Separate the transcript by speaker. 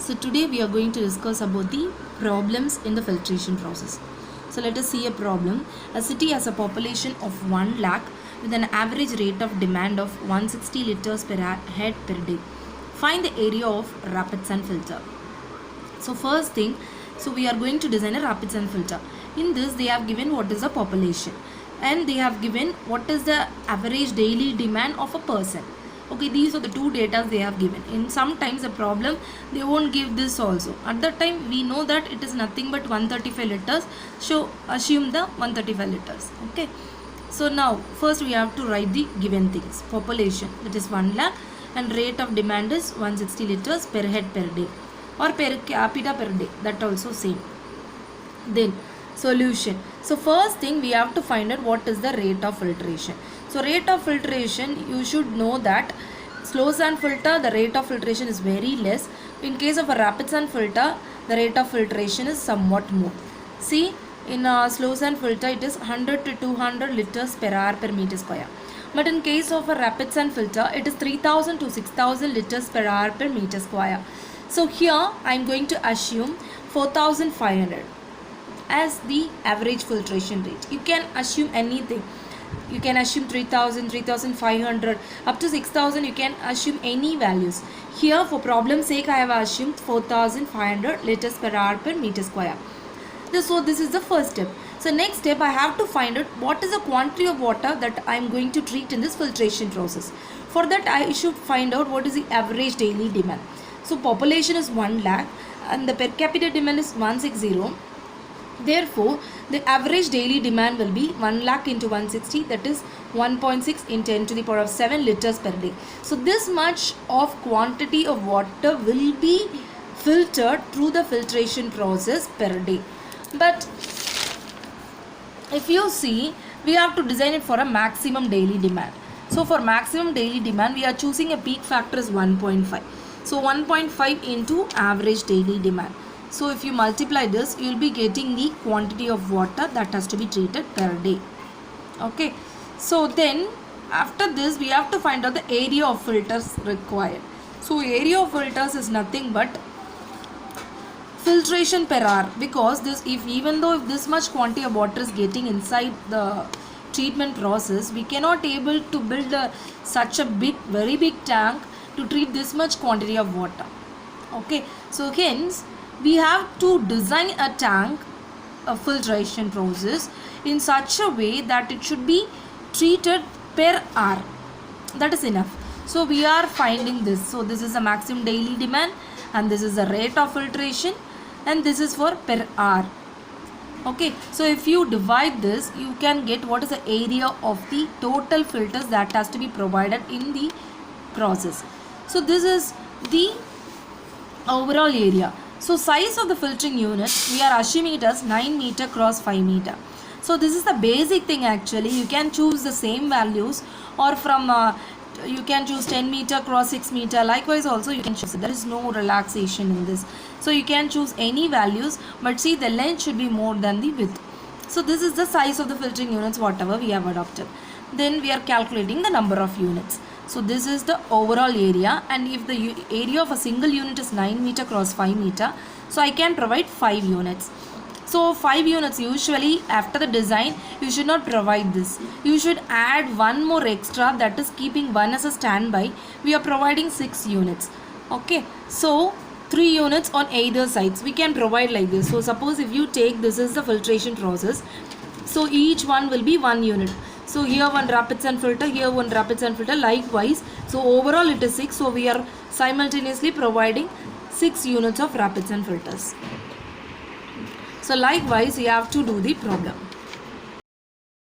Speaker 1: So today we are going to discuss about the problems in the filtration process. So let us see a problem. A city has a population of 1 lakh with an average rate of demand of 160 liters per head per day. Find the area of rapid sun filter. So first thing, so we are going to design a rapid sun filter. In this they have given what is the population and they have given what is the average daily demand of a person. Okay, these are the two data they have given. In sometimes a problem they won't give this also. At that time we know that it is nothing but 135 liters, so assume the 135 liters. Okay, so now first we have to write the given things. Population, that is 1 lakh, and rate of demand is 160 liters per head per day or per capita per day, that also same. Then solution. So first thing we have to find out what is the rate of filtration. So rate of filtration, you should know that slow sun filter, the rate of filtration is very less. In case of a rapid sun filter, the rate of filtration is somewhat more. See, in a slow sun filter it is 100 to 200 liters per hour per meter square. But in case of a rapid sun filter, it is 3000 to 6000 liters per hour per meter square. So here I am going to assume 4500 as the average filtration rate. You can assume anything. You can assume 3000, 3500, up to 6000 you can assume any values. Here for problem's sake I have assumed 4500 liters per hour per meter square. So this is the first step. So next step I have to find out what is the quantity of water that I am going to treat in this filtration process. For that I should find out what is the average daily demand. So population is 1 lakh and the per capita demand is 160. Therefore, the average daily demand will be 1 lakh into 160, that is 1.6 in 10 to the power of 7 liters per day. So this much of quantity of water will be filtered through the filtration process per day. But if you see, we have to design it for a maximum daily demand. So for maximum daily demand, we are choosing a peak factor is 1.5. So 1.5 into average daily demand. So if you multiply this, you will be getting the quantity of water that has to be treated per day. Okay. So then after this, we have to find out the area of filters required. So area of filters is nothing but filtration per hour, because this even though if this much quantity of water is getting inside the treatment process, we cannot able to build such a very big tank to treat this much quantity of water. Okay. So hence we have to design a tank, a filtration process in such a way that it should be treated per hour. That is enough. So we are finding this. So this is a maximum daily demand and this is the rate of filtration and this is for per hour. Okay. So if you divide this, you can get what is the area of the total filters that has to be provided in the process. So this is the overall area. So size of the filtering unit, we are assuming it as 9 meter cross 5 meter. So this is the basic thing actually. You can choose the same values or from you can choose 10 meter cross 6 meter. Likewise also you can choose it. There is no relaxation in this. So you can choose any values, but see the length should be more than the width. So this is the size of the filtering units whatever we have adopted. Then we are calculating the number of units. So this is the overall area, and if the area of a single unit is 9 meter cross 5 meter, so I can provide 5 units. So 5 units, usually after the design you should not provide this. You should add one more extra, that is keeping one as a standby. We are providing 6 units. Okay, so 3 units on either sides we can provide like this. So suppose if you take this is the filtration process, so each one will be 1 unit. So here one rapid sun filter, here one rapid sun filter, likewise. So overall it is 6. So we are simultaneously providing 6 units of rapid sun filters. So likewise you have to do the problem.